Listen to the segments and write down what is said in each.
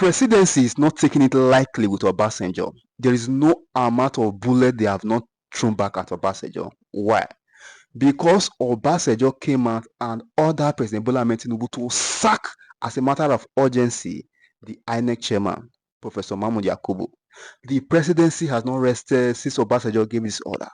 presidency is not taking it lightly with Obasanjo. There is no amount of bullet they have not thrown back at Obasanjo. Why? Because Obasanjo came out and ordered President Bola Ahmed Tinubu to sack, as a matter of urgency, the INEC chairman, Professor Mahmoud Yakubu. The presidency has not rested since Obasanjo gave this order.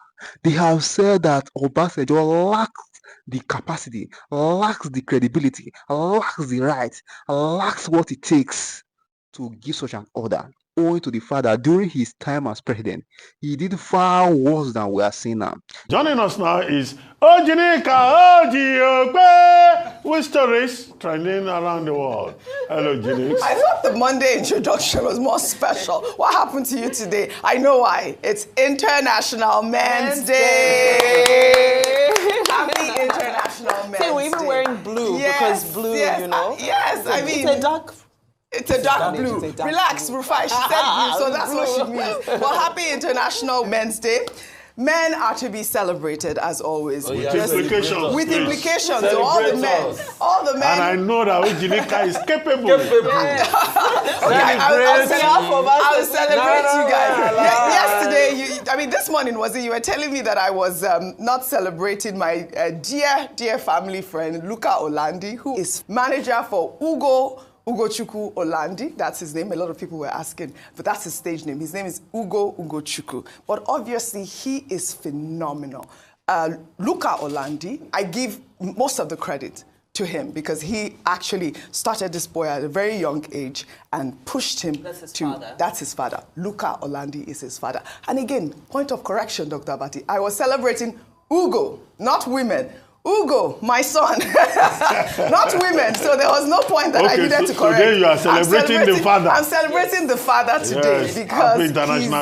They have said that Obasanjo lacks the capacity, lacks the credibility, lacks the right, lacks what it takes to give such an order, owing to the fact that during his time as president, he did far worse than we are seeing now. Joining us now is Ojinika Ojiokwe with stories trending around the world. Hello, Jinik. I thought the Monday introduction was more special. What happened to you today? I know why. It's International Men's Day. Happy International Men's Day. We're even wearing blue because blue, you know. Yes, I mean. It's a dark blue. Relax, Rufai. She said blue, so that's what she means. Well, happy International Men's Day. Men are to be celebrated, as always. With implications. With implications to all the men. All the men. And I know that Ojinika is capable. I'll celebrate you guys. Yesterday, this morning, was it? You were telling me that I was not celebrating my dear family friend, Luka Olandi, who is manager for Ugochukwu Olandi, that's his name. A lot of people were asking, but that's his stage name. His name is Ugochukwu. But obviously, he is phenomenal. Luka Olandi, I give most of the credit to him because he actually started this boy at a very young age and pushed him That's his father. Luka Olandi is his father. And again, point of correction, Dr. Abati, I was celebrating Ugo, not women. Ugo, my son, not women. So there was no point that I needed to correct. Today you are celebrating the father. I'm celebrating the father today because he's done him.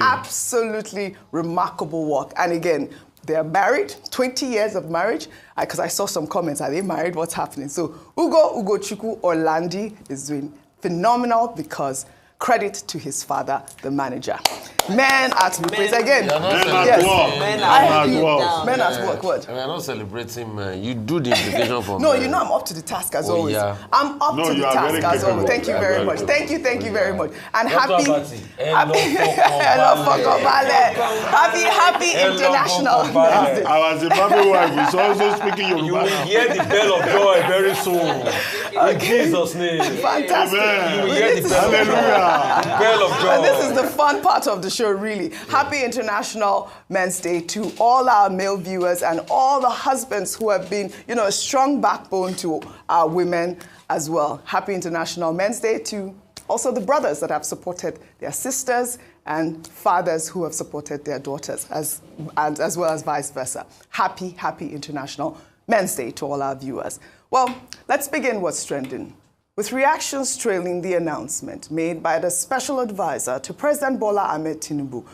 Absolutely remarkable work. And again, they are married, 20 years of marriage. Because I saw some comments, are they married? What's happening? So Ugochukwu Olandi is doing phenomenal because credit to his father, the manager. Men are to be praised again. Men at work. What? We are not celebrating. You do the implication for No, you know I'm up to the task as always. Yeah. I'm up to the task as always. Thank you very much. Thank you very much. And happy International Men's Day. Our Zimbabwe wife is also speaking Yoruba. You will hear the bell of joy very soon. In Jesus' name. Fantastic. Amen. You will hear the bell of joy. And this is the fun part of the show, really. Happy International Men's Day to all our male viewers and all the husbands who have been, a strong backbone to our women as well. Happy International Men's Day to also the brothers that have supported their sisters and fathers who have supported their daughters, as well as vice versa. Happy International Men's Day to all our viewers. Well, let's begin what's trending. With reactions trailing the announcement made by the special advisor to President Bola Ahmed Tinubu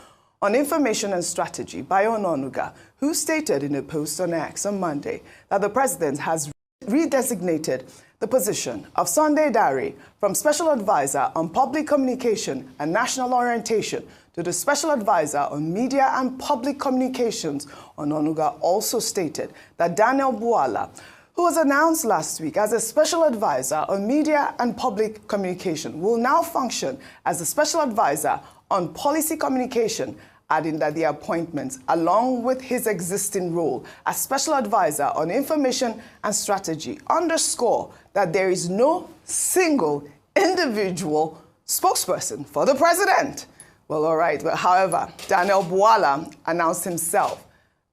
on information and strategy, Bayo Ononuga, who stated in a post on X on Monday that the president has redesignated the position of Sunday Dare from special advisor on public communication and national orientation to the special advisor on media and public communications. Ononuga also stated that Daniel Buala, who was announced last week as a special advisor on media and public communication, will now function as a special advisor on policy communication, adding that the appointments, along with his existing role as special advisor on information and strategy, underscore that there is no single individual spokesperson for the president. Well, all right. But however, Daniel Buala announced himself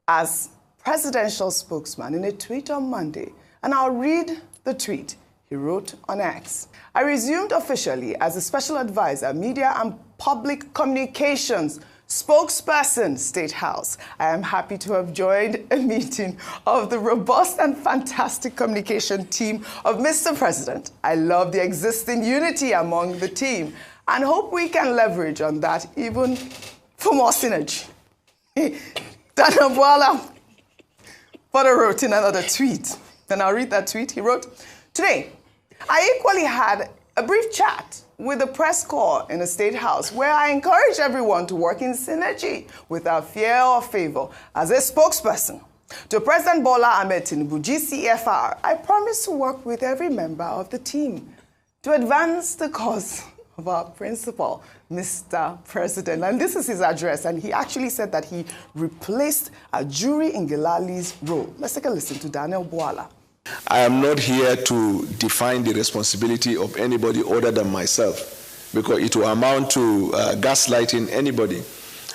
as presidential spokesman in a tweet on Monday, and I'll read the tweet he wrote on X. I resumed officially as a special advisor, media and public communications spokesperson, State House. I am happy to have joined a meeting of the robust and fantastic communication team of Mr. President. I love the existing unity among the team and hope we can leverage on that even for more synergy. Daniel Buala further wrote in another tweet, and I'll read that tweet. He wrote, "Today, I equally had a brief chat with the press corps in the State House where I encouraged everyone to work in synergy without fear or favor. As a spokesperson to President Bola Ahmed Tinubu, GCFR, I promise to work with every member of the team to advance the cause of our principal, Mr. President. And this is his address, and he actually said that he replaced Ajuri Ngelale's role. Let's take a listen to Daniel Bwala. I am not here to define the responsibility of anybody other than myself, because it will amount to gaslighting anybody.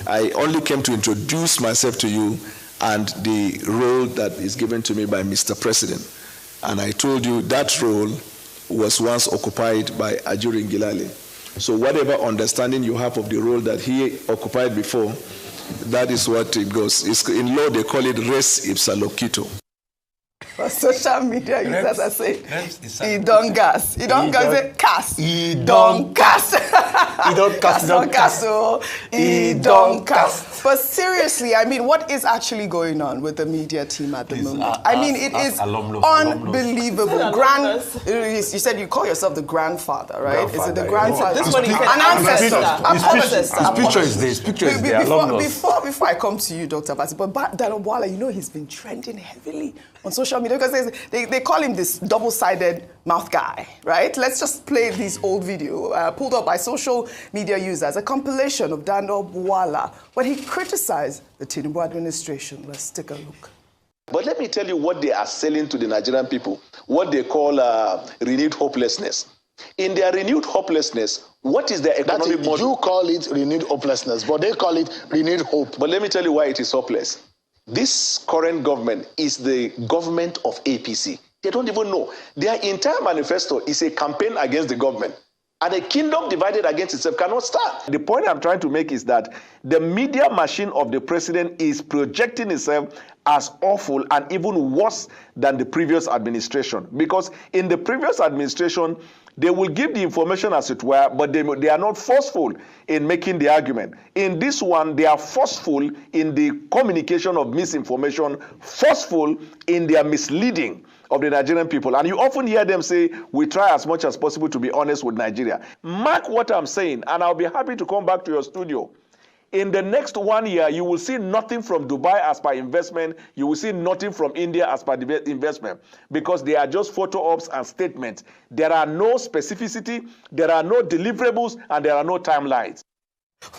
I only came to introduce myself to you and the role that is given to me by Mr. President. And I told you that role was once occupied by Ajuri Ngelale. So whatever understanding you have of the role that he occupied before, that is what it goes. In law, they call it res ipsa loquito. For social media users are saying, he don't gas. He don't gas. He don't cast. He don't cast. He don't cast. But seriously, I mean, what is actually going on with the media team at the moment? I mean, it is unbelievable. You said you call yourself the grandfather, right? Is it the grandfather? This one, an ancestor. His picture is there. His picture is there. Before I come to you, Dr. Basi, but Daniel Bwala, you know he's been trending heavily on social media because they call him this double-sided mouth guy, right? Let's just play this old video pulled up by social media users, a compilation of Daniel Bwala when he criticized the Tinubu administration. Let's take a look. But let me tell you what they are selling to the Nigerian people, what they call renewed hopelessness. In their renewed hopelessness, what is their economic model? You call it renewed hopelessness, but they call it renewed hope. But let me tell you why it is hopeless. This current government is the government of APC. They don't even know. Their entire manifesto is a campaign against the government. And a kingdom divided against itself cannot stand. The point I'm trying to make is that the media machine of the president is projecting itself as awful and even worse than the previous administration. Because in the previous administration, they will give the information as it were, but they are not forceful in making the argument. In this one, they are forceful in the communication of misinformation, forceful in their misleading of the Nigerian people. And you often hear them say, we try as much as possible to be honest with Nigeria. Mark what I'm saying, and I'll be happy to come back to your studio. In the next 1 year, you will see nothing from Dubai as per investment. You will see nothing from India as per investment, because they are just photo ops and statements. There are no specificity, there are no deliverables, and there are no timelines.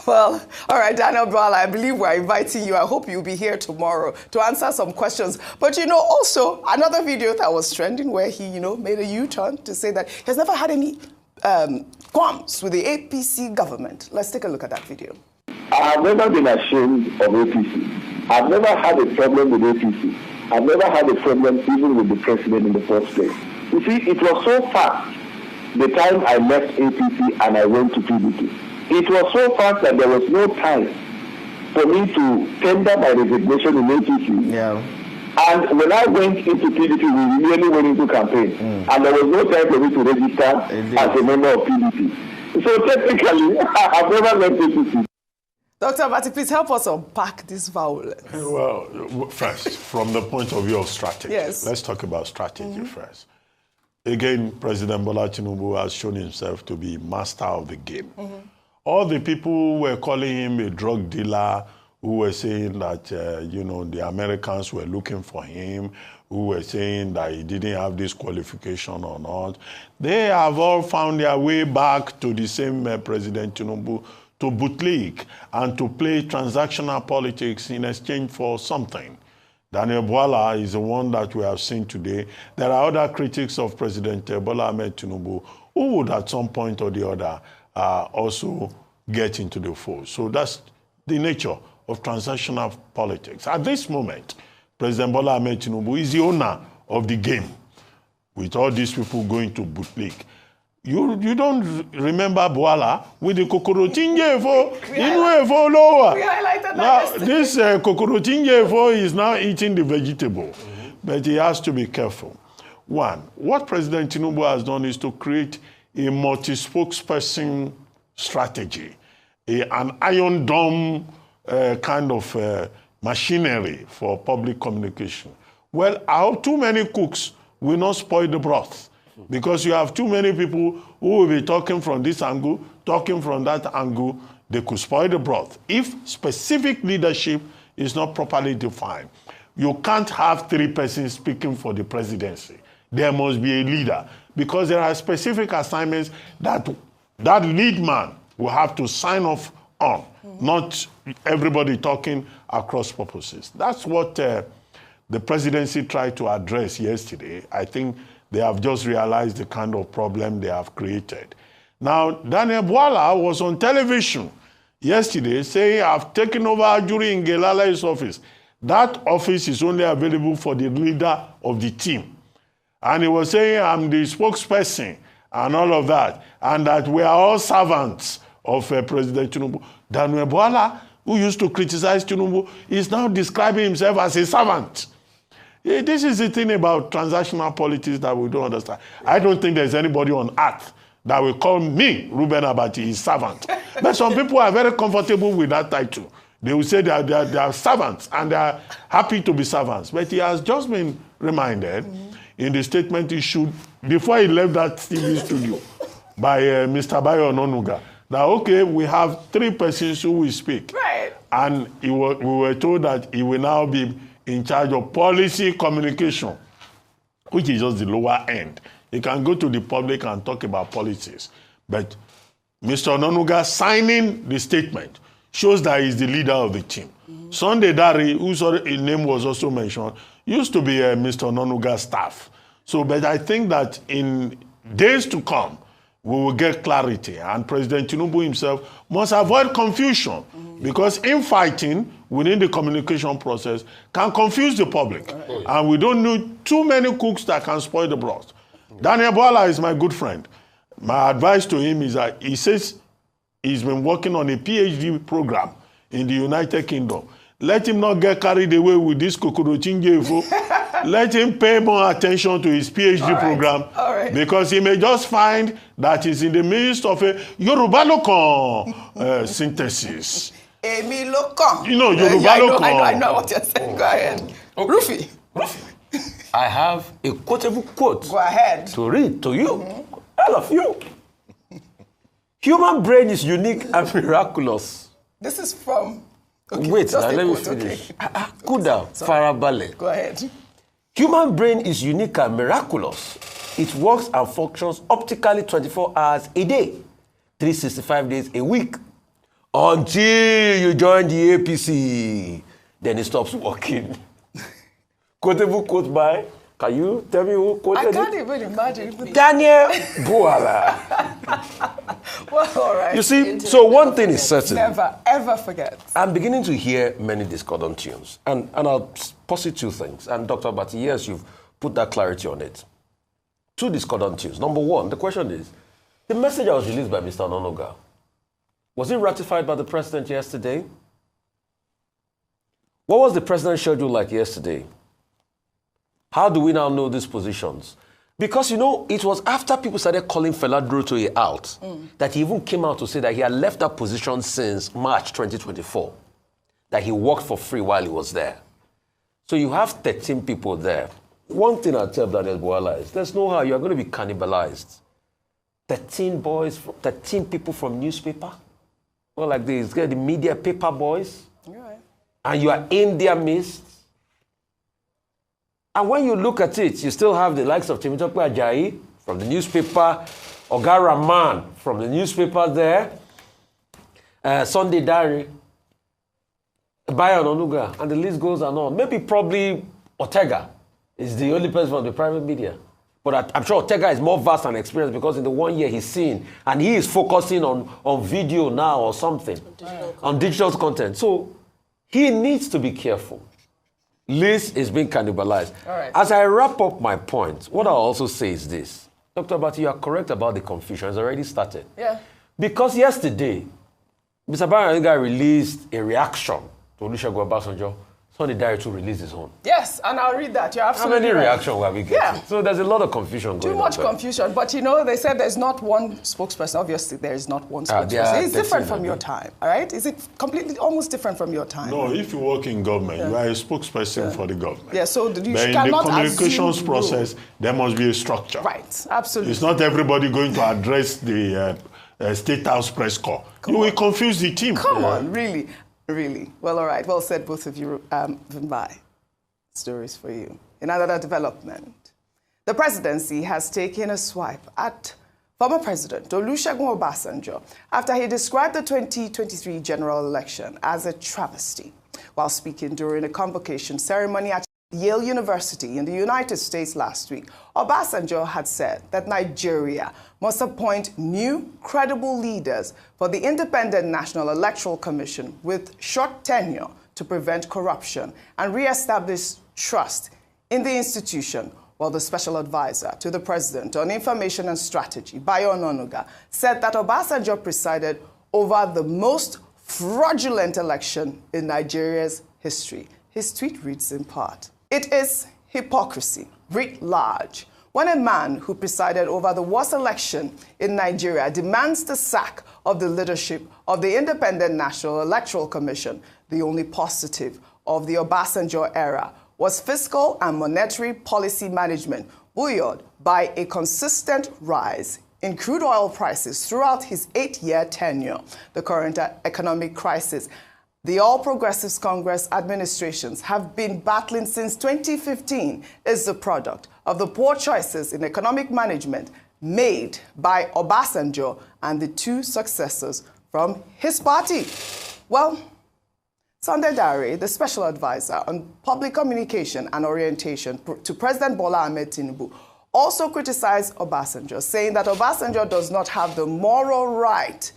Well, all right, Daniel Bwala, I believe we're inviting you. I hope you'll be here tomorrow to answer some questions. But, you know, also another video that was trending where he, you know, made a U-turn to say that he has never had any qualms with the APC government. Let's take a look at that video. I have never been ashamed of APC. I've never had a problem with APC. I've never had a problem even with the president in the first place. You see, it was so fast the time I left APC and I went to PDP. It was so fast that there was no time for me to tender my resignation in APC. Yeah. And when I went into PDP, we really went into campaign. And there was no time for me to register as a member of PDP. So technically, I've never left APC. Dr. Bati, please help us unpack this violence. Well, first, from the point of view of strategy, yes. Let's talk about strategy first. Again, President Bola Tinubu has shown himself to be master of the game. All the people who were calling him a drug dealer, who were saying that, you know, the Americans were looking for him, who were saying that he didn't have this qualification or not, they have all found their way back to the same President Tinubu to bootleg and to play transactional politics in exchange for something. Daniel Bwala is the one that we have seen today. There are other critics of President Bola Ahmed Tinubu who would at some point or the other also get into the fold. So that's the nature of transactional politics. At this moment, President Bola Ahmed Tinubu is the owner of the game, with all these people going to bootleg. You don't remember Bwala with the Kokorotinjefo, lower. We highlighted that now, this Kokorotinjefo is now eating the vegetable, but he has to be careful. One, what President Tinubu has done is to create a multi-spokesperson strategy, an iron dome kind of machinery for public communication. Well, how too many cooks will not spoil the broth, because you have too many people who will be talking from this angle, talking from that angle. They could spoil the broth. If specific leadership is not properly defined, you can't have 3 persons speaking for the presidency. There must be a leader. because there are specific assignments that that lead man will have to sign off on, not everybody talking across purposes. That's what the presidency tried to address yesterday. I think they have just realized the kind of problem they have created. Now, Daniel Bwala was on television yesterday saying, I've taken over Ajuri in Gelala's office. That office is only available for the leader of the team. And he was saying, I'm the spokesperson and all of that, and that we are all servants of President Tinubu. Daniel Bwala, who used to criticize Tinubu, is now describing himself as a servant. This is the thing about transactional politics that we don't understand. I don't think there's anybody on earth that will call me, Reuben Abati, his servant. But some people are very comfortable with that title. They will say they are servants and they are happy to be servants. But he has just been reminded in the statement issued before he left that TV studio by Mr. Bayo Ononuga that, okay, we have 3 persons who will speak. Right. And we were told that he will now be in charge of policy communication, which is just the lower end. He can go to the public and talk about policies. But Mr. Ononuga signing the statement shows that he's the leader of the team. Sunday Dari, whose name was also mentioned, used to be Mr. Ononuga's staff. So, but I think that in days to come, we will get clarity. And President Tinubu himself must avoid confusion because infighting within the communication process can confuse the public. And we don't need too many cooks that can spoil the broth. Daniel Bwala is my good friend. My advice to him is that he says he's been working on a PhD program in the United Kingdom. Let him not get carried away with this kokorochinge. Let him pay more attention to his PhD program because he may just find that he's in the midst of a Yoruba Lokon synthesis. Emi Lokon. You know, Yoruba Lokon. I know what you're saying. Go ahead. Okay. Rufy. I have a quotable quote. Go ahead. To read to you. All of you. Human brain is unique and miraculous. This is from... Okay, wait, now let me finish. Cool down. Farabale. Go ahead. Human brain is unique and miraculous. It works and functions optically 24 hours a day, 365 days a week. Until you join the APC, then it stops working. Quotable quote by, can you tell me who quoted it? I can't even imagine. Daniel Bwala. Well, all right. You see, so one thing is certain. Never, ever forget. I'm beginning to hear many discordant tunes. And I'll posit 2 things. And Dr. Abati, yes, you've put that clarity on it. 2 discordant tunes. Number 1, the question is, the message that was released by Mr. Ononuga, was it ratified by the president yesterday? What was the president's schedule like yesterday? How do we now know these positions? Because, you know, it was after people started calling Fela Durotoye out that he even came out to say that he had left that position since March 2024, that he worked for free while he was there. So you have 13 people there. One thing I'll tell Daniel Bwala is there's no how you're going to be cannibalized. 13 boys, 13 people from newspaper, well, like this, the media paper boys, and you are in their midst. And when you look at it, you still have the likes of Temitope Ajayi from the newspaper, Oga Rahman from the newspaper there, Sunday Dari, Bayo Ononuga, and the list goes on. Maybe probably Ortega is the only person from the private media. But I'm sure Ortega is more vast and experienced because in the 1 year he's seen, and he is focusing on video now or something, on digital content. So he needs to be careful. List is being cannibalized. As I wrap up my point, what I'll also say is this. Dr. Abati, you are correct about the confusion. It's already started. Yeah. Because yesterday, Mr. Ononuga released a reaction to Olusegun Obasanjo. Sunday Dari to release his own. Yes, and I'll read that. You're absolutely right. How many right. reactions were we getting? Yeah. So there's a lot of confusion going on. Too much confusion. But, you know, they said there's not one spokesperson. Obviously, there is not one spokesperson. It's different from your time, all right? Is it completely, almost different from your time? No, if you work in government, you are a spokesperson for the government. Yeah, so you but in the communications process, there must be a structure. Right, absolutely. It's not everybody going to address the State House press corps. You will confuse the team. Come on, really? Really? Well, all right. Well said, both of you. Bye. Stories for you. In another development, The presidency has taken a swipe at former President Olusegun Obasanjo after he described the 2023 general election as a travesty. While speaking during a convocation ceremony at Yale University in the United States last week, Obasanjo had said that Nigeria must appoint new, credible leaders for the Independent National Electoral Commission with short tenure to prevent corruption and re-establish trust in the institution. While the special advisor to the president on information and strategy, Bayo Ononuga, said that Obasanjo presided over the most fraudulent election in Nigeria's history. His tweet reads in part, "It is hypocrisy writ large when a man who presided over the worst election in Nigeria demands the sack of the leadership of the Independent National Electoral Commission. The only positive of the Obasanjo era was fiscal and monetary policy management, buoyed by a consistent rise in crude oil prices throughout his 8-year tenure. The current economic crisis the All Progressives Congress administrations have been battling since 2015 is the product of the poor choices in economic management made by Obasanjo and the two successors from his party." Well, Sunday Dare, the special advisor on public communication and orientation to President Bola Ahmed Tinubu, also criticized Obasanjo, saying that Obasanjo does not have the moral right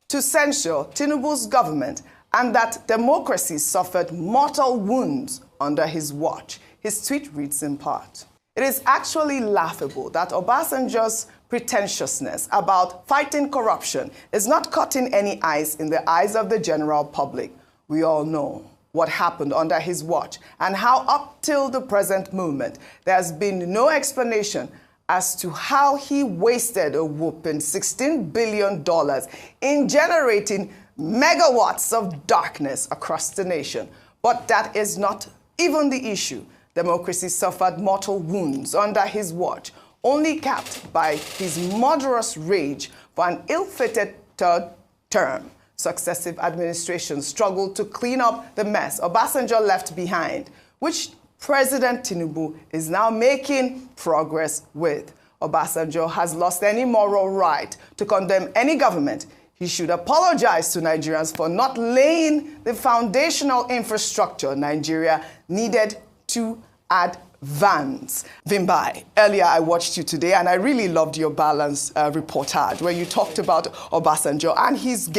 to censure Tinubu's government and that democracy suffered mortal wounds under his watch. His tweet reads in part, "It is actually laughable that Obasanjo's pretentiousness about fighting corruption is not cutting any ice in the eyes of the general public. We all know what happened under his watch and how up till the present moment there has been no explanation as to how he wasted a whopping $16 billion in generating megawatts of darkness across the nation. But that is not even the issue. Democracy suffered mortal wounds under his watch, only capped by his murderous rage for an ill-fated third term. Successive administrations struggled to clean up the mess Obasanjo left behind, which President Tinubu is now making progress with. Obasanjo has lost any moral right to condemn any government. He should apologize to Nigerians for not laying the foundational infrastructure Nigeria needed to advance." Vimbai, earlier I watched you today and I really loved your balanced reportage where you talked about Obasanjo and his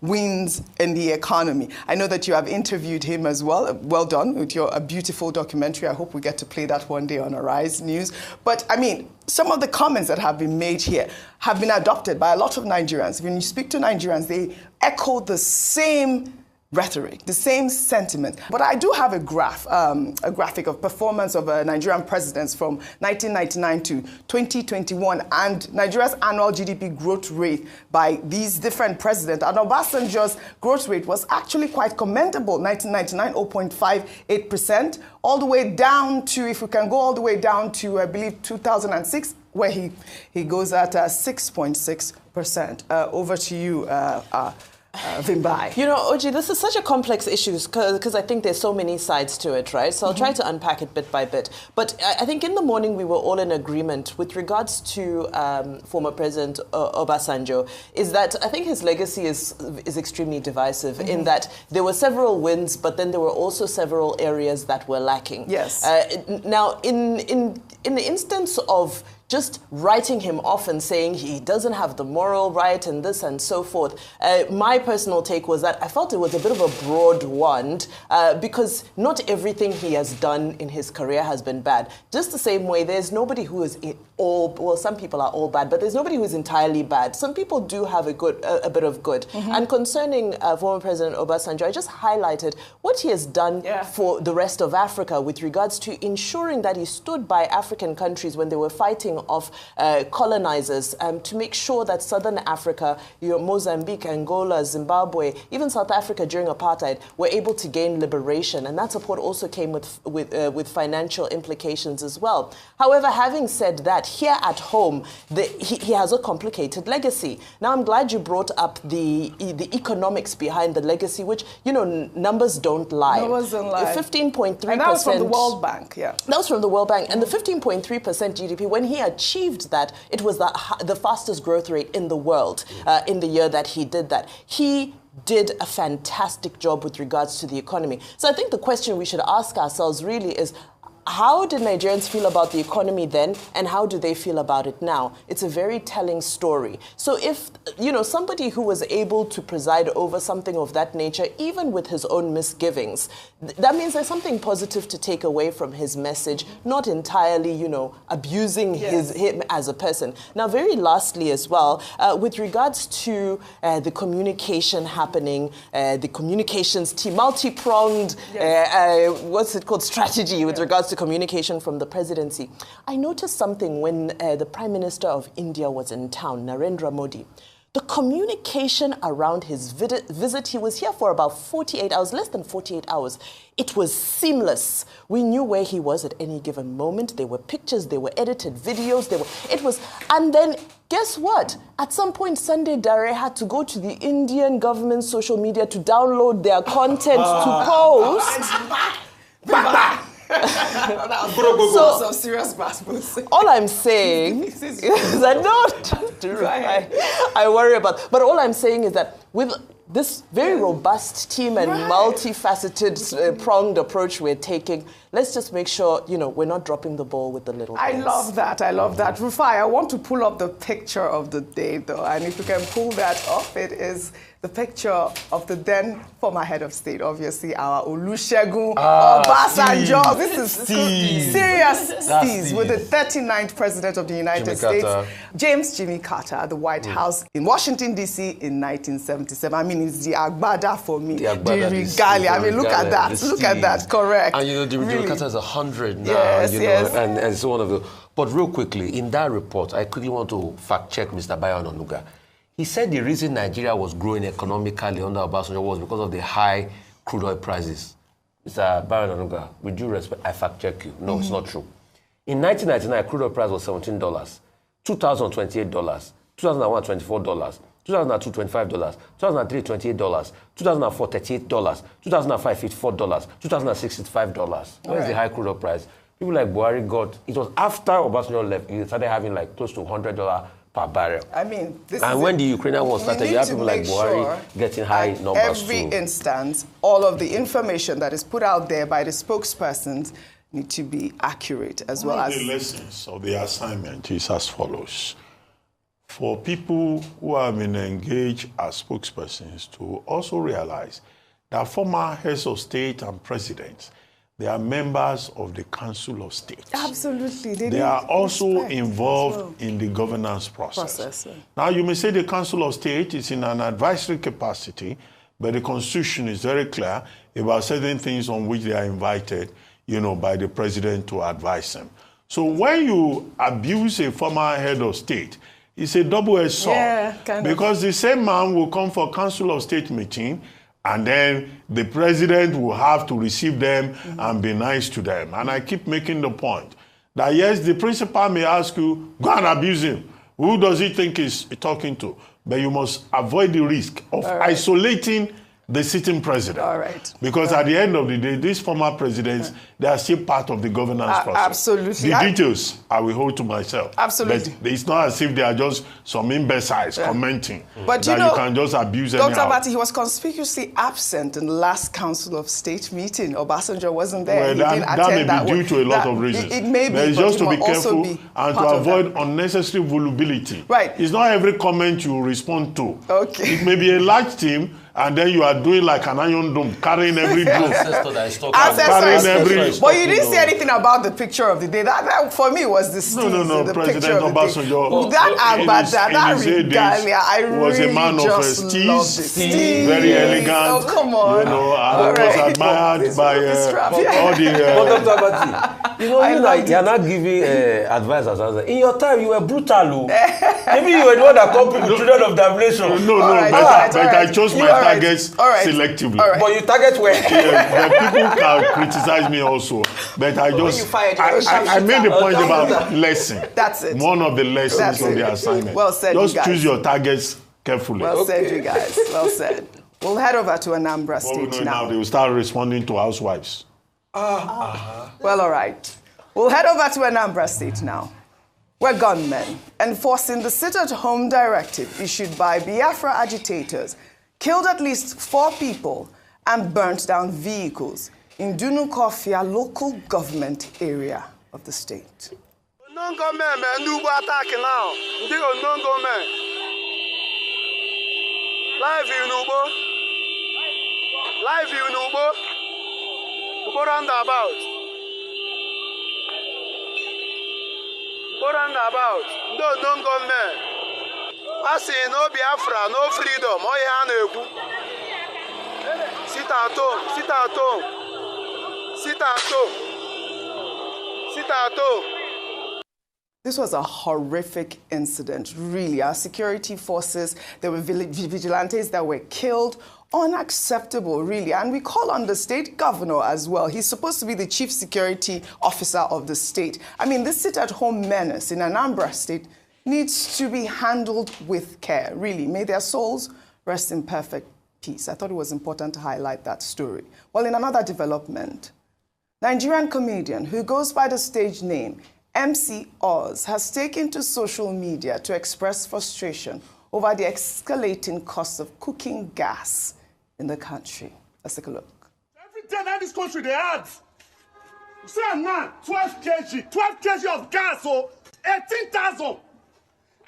wins in the economy. I know that you have interviewed him as well. Well done with a beautiful documentary. I hope we get to play that one day on Arise News. But I mean, some of the comments that have been made here have been adopted by a lot of Nigerians. When you speak to Nigerians, they echo the same rhetoric, the same sentiment. But I do have a graphic of performance of Nigerian presidents from 1999 to 2021 and Nigeria's annual GDP growth rate by these different presidents. And Obasanjo's growth rate was actually quite commendable. 1999, 0.58%, all the way down to, if we can go all the way down to, I believe, 2006, where he goes at 6.6%. Over to you, Vimbai. You know, Oji, this is such a complex issue because I think there's so many sides to it, right? So I'll try to unpack it bit by bit. But I think in the morning we were all in agreement with regards to former President Obasanjo, is that I think his legacy is extremely divisive in that there were several wins, but then there were also several areas that were lacking. Yes. Now, in the instance of just writing him off and saying he doesn't have the moral right and this and so forth. My personal take was that I felt it was a bit of a broad wand because not everything he has done in his career has been bad. Just the same way, there's nobody who is well, some people are all bad, but there's nobody who is entirely bad. Some people do have a bit of good. And concerning former President Obasanjo, I just highlighted what he has done for the rest of Africa with regards to ensuring that he stood by African countries when they were fighting off colonizers to make sure that Southern Africa, Mozambique, Angola, Zimbabwe, even South Africa during apartheid were able to gain liberation, and that support also came with financial implications as well. However, having said that, here at home, he has a complicated legacy. Now, I'm glad you brought up the economics behind the legacy, which, you know, numbers don't lie. Numbers don't lie. 15.3%. And that was from the World Bank, yeah. That was from the World Bank. And the 15.3% GDP, when he achieved that, it was the fastest growth rate in the world in the year that he did that. He did a fantastic job with regards to the economy. So I think the question we should ask ourselves really is, how did Nigerians feel about the economy then, and how do they feel about it now? It's a very telling story. So if, you know, somebody who was able to preside over something of that nature, even with his own misgivings, that means there's something positive to take away from his message, not entirely, you know, abusing him as a person. Now, very lastly as well, with regards to the communication happening, the communications team, multi-pronged, what's it called, strategy with regards to communication from the presidency. I noticed something when the Prime Minister of India was in town, Narendra Modi. The communication around his visit, he was here for about 48 hours, less than 48 hours. It was seamless. We knew where he was at any given moment. There were pictures, there were edited videos, and then guess what? At some point, Sunday Dare had to go to the Indian government social media to download their content to post. So some serious basketballs. All I'm saying is that I worry about. But all I'm saying is that with this very robust team and multifaceted pronged approach we're taking, let's just make sure, you know, we're not dropping the ball with the little things. I love that. I love that. Rufai, I want to pull up the picture of the day, though. And if you can pull that up, it is the picture of the then former head of state, obviously, our Olusegun Obasanjo. This is serious steez with the 39th president of the United States, James Jimmy Carter, at the White House in Washington, D.C. in 1977. I mean, it's the Agbada for me, the regalia. I mean, look at that. Look at that. Correct. And, you know, Jimmy Carter is 100 now, and so one of the. But real quickly, in that report, I quickly want to fact-check Mr. Bayo Onanuga. He said the reason Nigeria was growing economically under Obasanjo was because of the high crude oil prices. Mr. Bayo Onanuga, with due respect, I fact-check you. No, it's not true. In 1999, crude oil price was $17. 2000, $28. 2001, $24. 2002, $25. 2003, $28. 2004, $38. 2005, $54. 2006, $65. Where's the high crude oil price? People like Buhari got, it was after Obasanjo left, he started having like close to $100 per barrel. I mean, when the Ukrainian war started, you have people like Buhari getting high numbers every instance, all of the information that is put out there by the spokespersons need to be accurate as well as... The lessons of the assignment is as follows. For people who have been engaged as spokespersons to also realize that former heads of state and presidents, they are members of the Council of State. Absolutely. They are also involved in the governance process. Now, you may say the Council of State is in an advisory capacity, but the Constitution is very clear about certain things on which they are invited, you know, by the president to advise them. So when you abuse a former head of state, it's a double-edged sword. Because the same man will come for Council of State meeting, and then the president will have to receive them and be nice to them. And I keep making the point that, yes, the principal may ask you, go and abuse him. Who does he think he's talking to? But you must avoid the risk of isolating the sitting president. Because at the end of the day, these former presidents, they are still part of the governance process. Absolutely. The details, I will hold to myself. Absolutely. But it's not as if they are just some imbeciles commenting but that you can just abuse anyhow. Dr. Abati, he was conspicuously absent in the last Council of State meeting. Obasanjo wasn't there. Well, that may be due to a lot of reasons. It may be, but it's just to be careful and to avoid that. Unnecessary volubility. Right. It's not every comment you respond to. Okay. It may be a large team, and then you are doing like an iron dome, carrying every dome. Carrying every... But you didn't say anything about the picture of the day. That for me, was the steez, No, President Obasanjo. That Agbada, that regalia, I was really a man of steez. Very elegant. Oh, come on. You know, I was admired by all the... But Dr. Abati, You know, you're not giving advice as well. In your time, you were brutal. Maybe you were the one that called people children of damnation. No, but I chose my targets selectively. But you target where? The people can criticize me also. But I just, I made the point about lesson. That's it. One of the lessons of the assignment. Well said, just you guys. choose your targets carefully. Well said, you guys. Well said. We'll head over to Anambra State now. They will start responding to housewives. Well, all right. We'll head over to Anambra State now, where gunmen enforcing the sit-at-home directive issued by Biafra agitators killed at least 4 people and burnt down vehicles in Dunukofia local government area of the state. Non-government, attacking now. Non-government. Live in Ubo. Live in Ubo. Ubo roundabout. Ubo roundabout. No non-government. I say no Biafra, no freedom. Oh, yeah, sit at home. Sit at home. Sit at home. Sit at home. This was a horrific incident, really. Our security forces, there were vigilantes that were killed. Unacceptable, really. And we call on the state governor as well. He's supposed to be the chief security officer of the state. I mean, this sit-at-home menace in Anambra State needs to be handled with care, really. May their souls rest in perfect peace. I thought it was important to highlight that story. Well, in another development, Nigerian comedian who goes by the stage name MC Oz has taken to social media to express frustration over the escalating cost of cooking gas in the country. Let's take a look. Every day that this country they add, say now 12 kg of gas, so 18,000.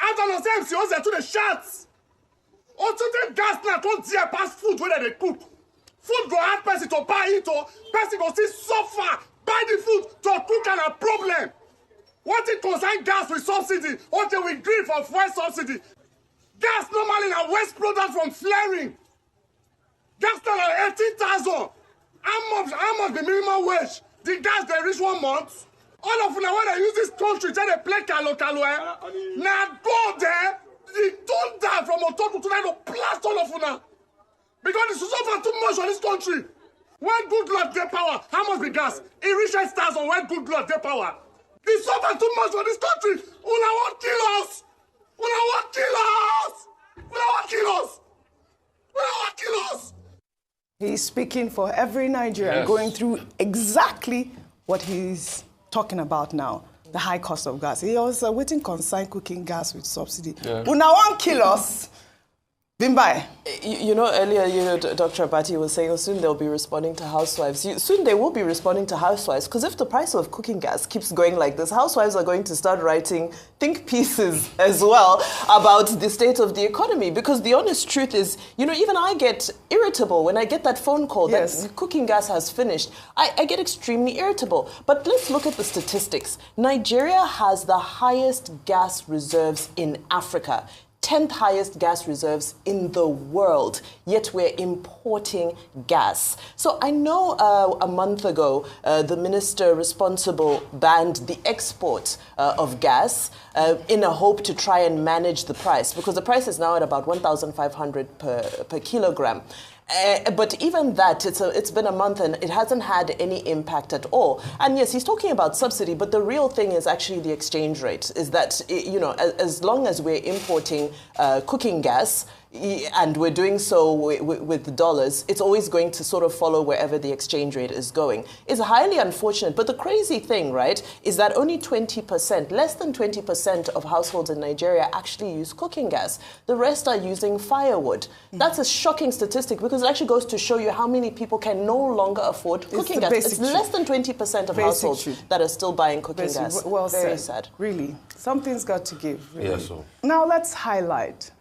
I don't know, say MC Oz to the shots. Or to the gas now don't dare pass food when they cook. Food go ask person to buy it, or person go still suffer, buy the food to cook and a problem. What it concerns gas with subsidy, what they will give for fuel subsidy. Gas normally in a waste product from flaring. Gas still at 18,000. How much the minimum wage? The gas they reach 1 month. All of them when they use this country, they play calo. Now go there, they don't die from on top to try to blast all of them. Because it's suffer too much on this country. When good Lord get power, how much the gas? It reaches 8,000 when good Lord get power. They suffer too much for this country. Una won't kill us. Una won't kill us. Una won't kill us. Una won't kill us. He's speaking for every Nigerian going through exactly what he's talking about now, the high cost of gas. He was waiting concern cooking gas with subsidy. Una won't kill us. Bimbai. You know, earlier, Dr. Abati was saying soon they'll be responding to housewives. Soon they will be responding to housewives, because if the price of cooking gas keeps going like this, housewives are going to start writing think pieces as well about the state of the economy. Because the honest truth is, you know, even I get irritable when I get that phone call that cooking gas has finished. I get extremely irritable. But let's look at the statistics. Nigeria has the highest gas reserves in Africa. 10th highest gas reserves in the world, yet we're importing gas. So I know a month ago, the minister responsible banned the export of gas in a hope to try and manage the price, because the price is now at about 1,500 per kilogram. But even that, it's been a month and it hasn't had any impact at all. And yes, he's talking about subsidy, but the real thing is actually the exchange rate. Is that, you know, as long as we're importing cooking gas, and we're doing so with dollars, it's always going to sort of follow wherever the exchange rate is going. It's highly unfortunate, but the crazy thing, right, is that only 20%, less than 20% of households in Nigeria actually use cooking gas. The rest are using firewood. That's a shocking statistic, because it actually goes to show you how many people can no longer afford cooking gas. It's less than 20% of households that are still buying cooking gas. Well Very said. sad. Really, something's got to give. Really. Yes, so. Now let's highlight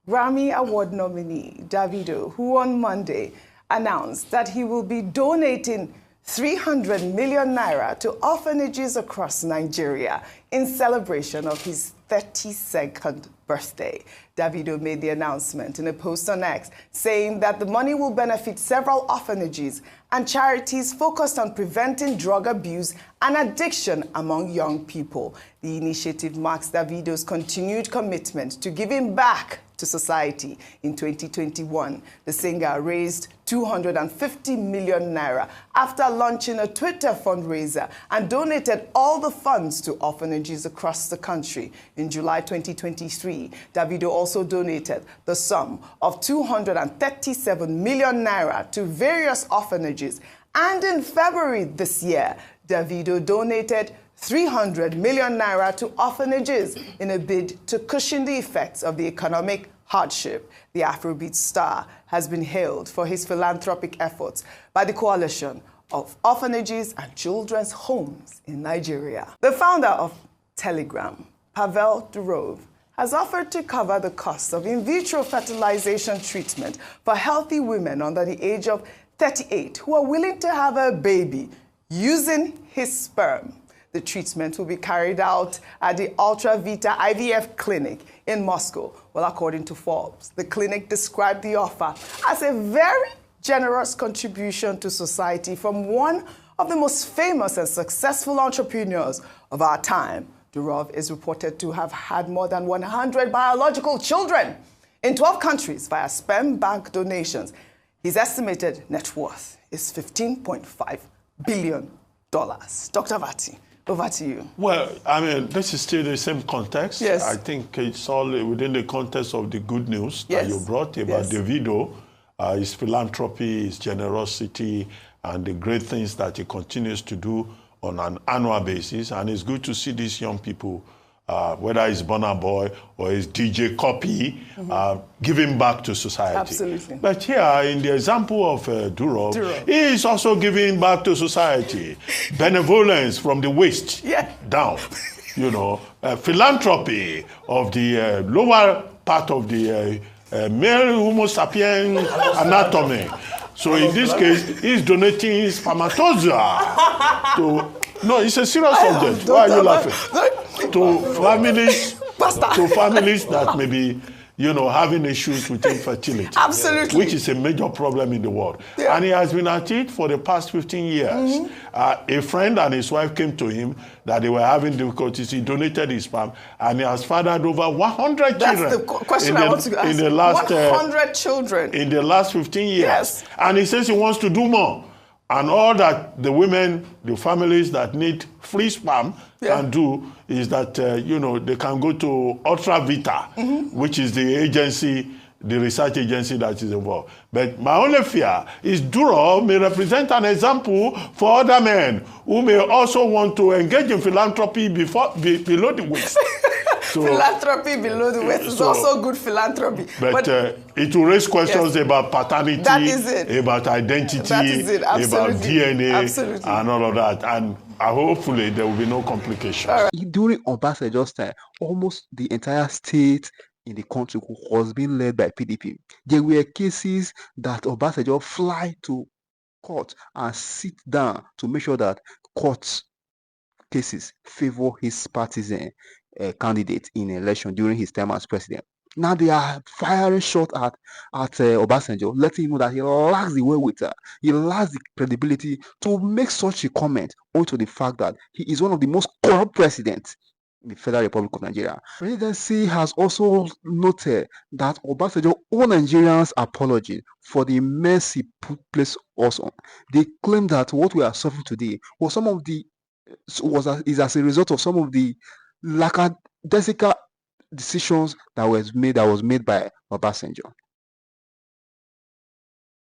Grammy Award nominee Davido, who on Monday announced that he will be donating 300 million naira to orphanages across Nigeria in celebration of his 32nd birthday. Davido made the announcement in a post on X, saying that the money will benefit several orphanages and charities focused on preventing drug abuse and addiction among young people. The initiative marks Davido's continued commitment to giving back to society. In 2021, the singer raised 250 million naira after launching a Twitter fundraiser and donated all the funds to orphanages across the country. In July 2023, Davido also donated the sum of 237 million naira to various orphanages. And in February this year, Davido donated 300 million naira to orphanages in a bid to cushion the effects of the economic hardship. The Afrobeat star has been hailed for his philanthropic efforts by the Coalition of Orphanages and Children's Homes in Nigeria. The founder of Telegram, Pavel Durov, has offered to cover the cost of in vitro fertilization treatment for healthy women under the age of 38 who are willing to have a baby using his sperm. The treatment will be carried out at the Ultra Vita IVF clinic in Moscow. Well, according to Forbes, the clinic described the offer as a very generous contribution to society from one of the most famous and successful entrepreneurs of our time. Durov is reported to have had more than 100 biological children in 12 countries via sperm bank donations. His estimated net worth is $15.5 billion. Dr. Vati, over to you. Well, I mean, this is still the same context. Yes. I think it's all within the context of the good news Yes. that you brought about Davido, his philanthropy, his generosity, and the great things that he continues to do on an annual basis. And it's good to see these young people, whether it's Burna Boy or it's DJ Copy, giving back to society. Absolutely. But here, in the example of Durov, he is also giving back to society. Benevolence from the waist down, you know, philanthropy of the lower part of the male Homo sapien anatomy. So in this case, he's donating spermatozoa to... No, it's a serious subject. Why are you laughing? To families that may be, you know, having issues with infertility. Absolutely. Which is a major problem in the world. Yeah. And he has been at it for the past 15 years. A friend and his wife came to him that they were having difficulties. He donated his sperm, and he has fathered over 100 children. That's the question I want to ask. In the last, 100 children. In the last 15 years. Yes. And he says he wants to do more. And all that the women, the families that need free sperm can do is that, you know, they can go to Ultra Vita, which is the agency, the research agency that is involved. But my only fear is Durov may represent an example for other men who may also want to engage in philanthropy below the waist. So, philanthropy below the waist is also good philanthropy. But it will raise questions about paternity, about identity, about DNA, and all of that. And hopefully there will be no complications. During Obasanjo's time, almost the entire state in the country was being led by PDP. There were cases that Obasanjo fly to court and sit down to make sure that court cases favor his partisan candidate in election during his time as president. Now they are firing shot at Obasanjo, letting him know that he lacks the wherewithal, he lacks the credibility to make such a comment, owing to the fact that he is one of the most corrupt presidents in the Federal Republic of Nigeria. Presidency has also noted that Obasanjo owed Nigerians apology for the mess he put place us on. They claim that what we are suffering today was is as a result of some of the lackadaisical decisions that was made by Obasanjo.